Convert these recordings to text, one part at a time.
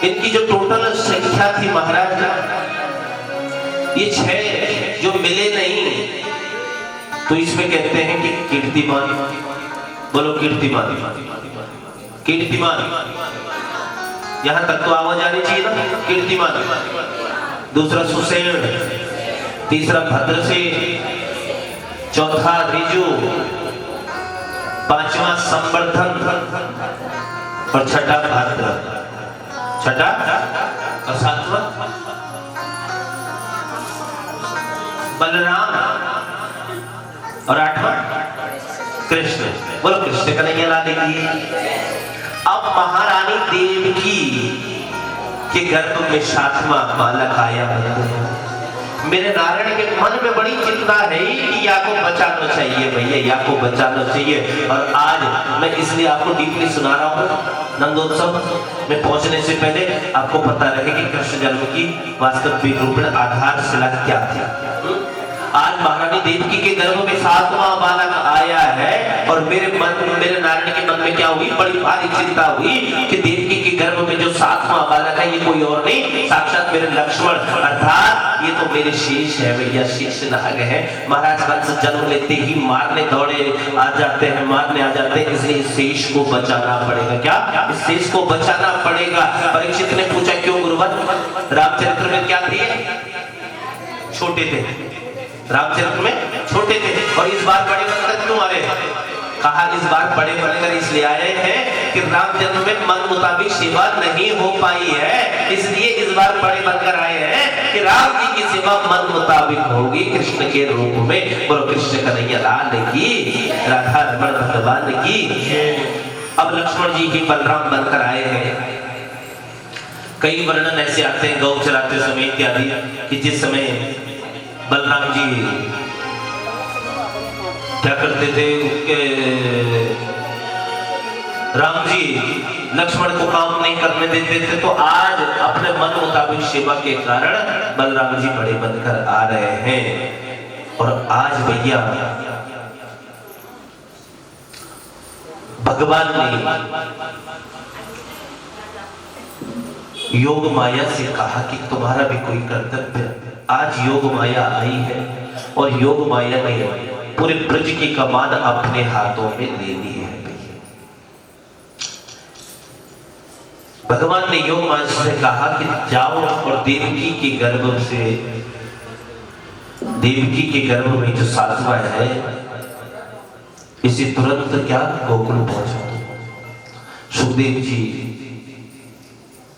इनकी जो टोटल संख्या थी महाराज, ये 6 जो मिले नहीं, तो इसमें कहते हैं कि कीर्तिमान। बोलो कीर्तिमान, कीर्तिमान। यहां तक तो आवाज आनी चाहिए ना, कीर्तिमान। दूसरा सुसेन, तीसरा भद्रसेन, चौथा रिजु, पांचवा संवर्धन और छठा भद्र, छठा और सातवां बलराम और आठवां कृष्ण। बोलो कृष्ण कन्हैया लाल की। अब महारानी देवकी के गर्भ में 7वां बालक आया। मेरे नारायण के मन में बड़ी चिंता है कि या को बचाना चाहिए भैया, या को बचाना चाहिए। और आज मैं इसलिए आपको डीपली सुना रहा हूँ। नंदोत्सव में पहुंचने से पहले आपको पता रहे कि कृष्ण जन्म की वास्तविक रूप में आधारशिला क्या थी। आज महारानी देवकी के गर्भ में 7वां बालक आया है और मेरे नारायण के मन में क्या हुई, बड़ी भारी चिंता हुई कि देवकी के गर्भ में जो 7वां बालक है ये कोई और नहीं, साक्षात मेरे लक्ष्मण, अर्थात ये तो मेरे शेष है भैया, शेष नाग है। महाराज वंश जन्म लेते ही मारने दौड़े आ जाते हैं, मारने आ जाते हैं, इसलिए शेष को बचाना पड़ेगा। क्या इस शेष को बचाना पड़ेगा? परीक्षित ने पूछा क्यों गुरुवर? रामचरित्र में क्या थे? छोटे थे, रामचरित्र में छोटे थे, और इस बार बड़े बनकर क्यों आ रहे? कहा इस बार बड़े बनकर इसलिए आए हैं कि राम जन्म में मन मुताबिक सेवा नहीं हो पाई है, इसलिए इस बार बड़े बनकर आए हैं कि राम जी की सेवा मन मुताबिक होगी कृष्ण के रूप में। बोलो कृष्ण कन्हैया लाल की, राधा रमण भगवान की। अब लक्ष्मण जी ही बलराम बनकर आए हैं। कई वर्णन ऐसे आते हैं गौ चराते समय इत्यादि कि जिस समय बलराम जी क्या करते थे, राम जी लक्ष्मण को काम नहीं करने देते थे, तो आज अपने मन मुताबिक सेवा के कारण बलराम जी बड़े बनकर आ रहे हैं। और आज भैया भगवान ने योग माया से कहा कि तुम्हारा भी कोई कर्तव्य। आज योग माया आई है और योग माया ने पूरे ब्रज की कमान अपने हाथों में ले ली है। भगवान ने योग माया से कहा कि जाओ और देवकी के गर्भ से, देवकी के गर्भ में जो 7वां है, इसे तुरंत क्या गोकुल पहुंचा दो। सुखदेव जी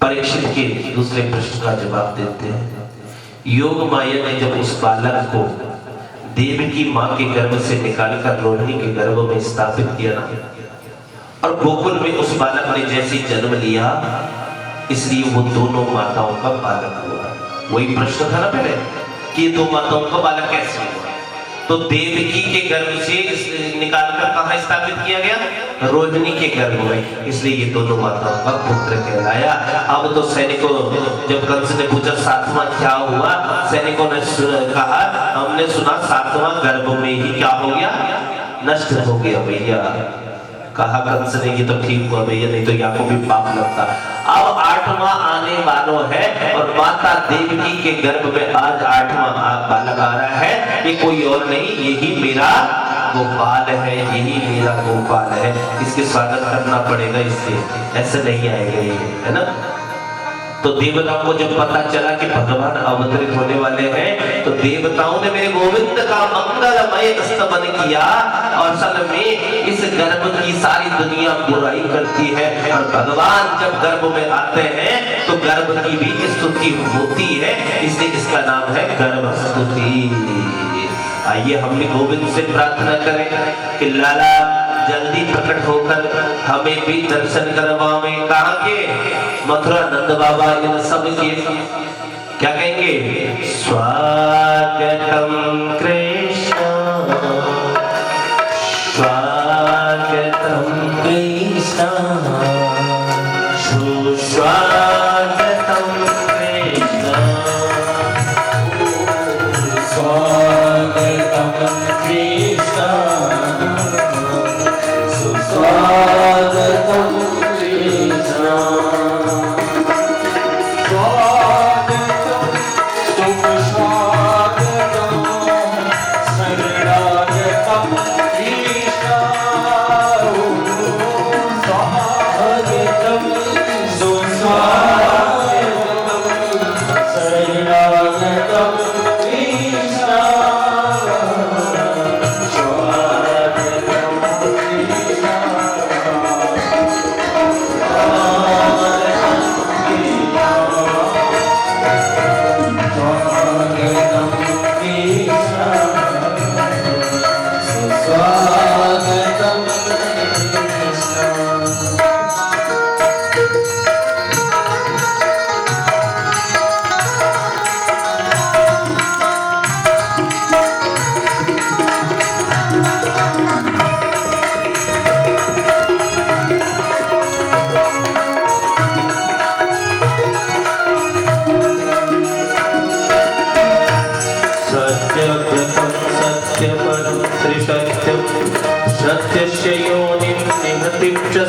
परीक्षित के दूसरे प्रश्न का जवाब देते हैं। योग माया ने जब उस बालक को देवकी मां के गर्भ से निकालकर रोहिणी के गर्भ में स्थापित किया ना, और गोकुल में उस बालक ने जैसे जन्म लिया, इसलिए वो दोनों माताओं का बालक हुआ। वही प्रश्न था ना पहले कि दो माताओं का बालक कैसे हुआ, तो देवकी के गर्भ से निकालकर कहां स्थापित किया गया? रोहिणी के गर्भ में, इसलिए ये दोनों माताओं का पुत्र कहलाया। अब तो सैनिकों, जब कंस ने पूछा 7वां क्या हुआ, सैनिकों ने कहा हमने सुना 7वां गर्भ में ही क्या हो गया, नष्ट हो गया भैया। कहा कंस ने ये तो ठीक हुआ भैया, नहीं तो याको भी पाप लगता। अब 8वां आने वाला है और माता देवकी के गर्भ में आज 8वां बालक आ रहा है। ये कोई और नहीं, यही मेरा गोपाल है, यही मेरा गोपाल है। इसके स्वागत करना पड़ेगा, इससे ऐसे नहीं आएगा ये, है ना। तो देवताओं को जब पता चला कि भगवान अवतरित होने वाले हैं, तो देवताओं ने मेरे गोविंद का मंगलमय स्तवन किया। और असल में इस गर्भ की सारी दुनिया बुराई करती है, और भगवान जब गर्भ में आते हैं तो गर्भ की भी स्तुति होती है, इसलिए इसका नाम है गर्भ स्तुति। आइए हम भी गोविंद से प्रार्थना करें कि लाला जल्दी प्रकट होकर हमें भी दर्शन करवावे। कहाँ के? मथुरा नंद बाबा इन सब के क्या कहेंगे? स्वागतम कृष्ण, स्वागतम कृष्ण, सुस्वागतम कृष्ण, स्वागतम कृष्ण, सुस्वागतम कृष्ण।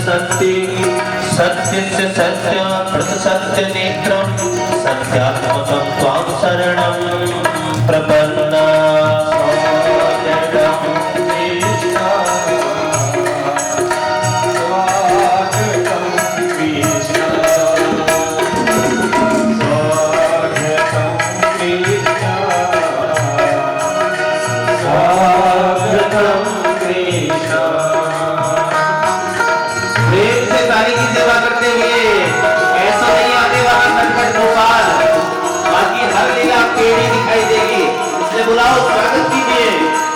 सत्य सत्यस्य सत्य प्रसत्य नेत्रं सत्यात्मकं त्वां शरणं प्रपन्ना बुलाओ, स्वागत कीजिए।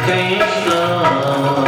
Krishna